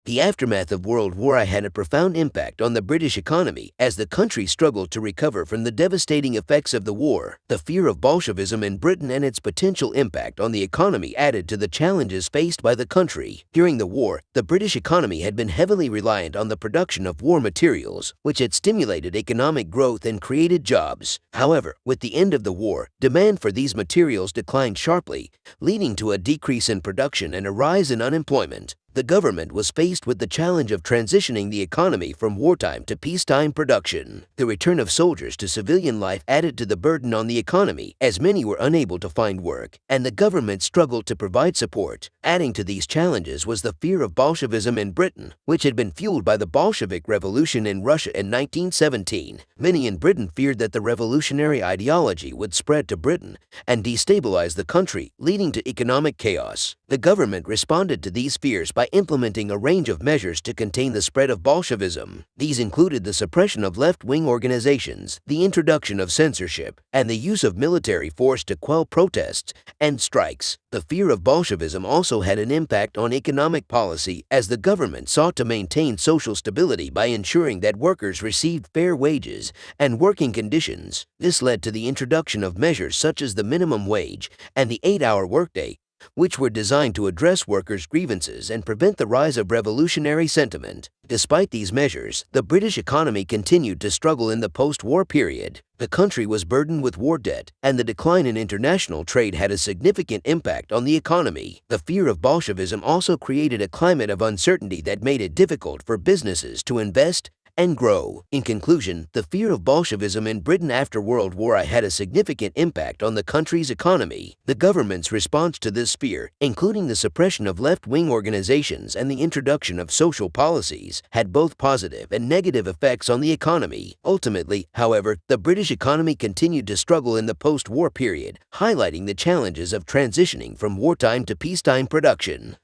The aftermath of World War I had a profound impact on the British economy as the country struggled to recover from the devastating effects of the war. The fear of Bolshevism in Britain and its potential impact on the economy added to the challenges faced by the country. During the war, the British economy had been heavily reliant on the production of war materials, which had stimulated economic growth and created jobs. However, with the end of the war, demand for these materials declined sharply, leading to a decrease in production and a rise in unemployment. The government was faced with the challenge of transitioning the economy from wartime to peacetime production. The return of soldiers to civilian life added to the burden on the economy, as many were unable to find work, and the government struggled to provide support. Adding to these challenges was the fear of Bolshevism in Britain, which had been fueled by the Bolshevik Revolution in Russia in 1917. Many in Britain feared that the revolutionary ideology would spread to Britain and destabilize the country, leading to economic chaos. The government responded to these fears by implementing a range of measures to contain the spread of Bolshevism. These included the suppression of left-wing organizations, the introduction of censorship, and the use of military force to quell protests and strikes. The fear of Bolshevism also had an impact on economic policy as the government sought to maintain social stability by ensuring that workers received fair wages and working conditions. This led to the introduction of measures such as the minimum wage and the 8-hour workday, which were designed to address workers' grievances and prevent the rise of revolutionary sentiment. Despite these measures, the British economy continued to struggle in the post-war period. The country was burdened with war debt, and the decline in international trade had a significant impact on the economy. The fear of Bolshevism also created a climate of uncertainty that made it difficult for businesses to invest and grow. In conclusion, the fear of Bolshevism in Britain after World War I had a significant impact on the country's economy. The government's response to this fear, including the suppression of left-wing organizations and the introduction of social policies, had both positive and negative effects on the economy. Ultimately, however, the British economy continued to struggle in the post-war period, highlighting the challenges of transitioning from wartime to peacetime production.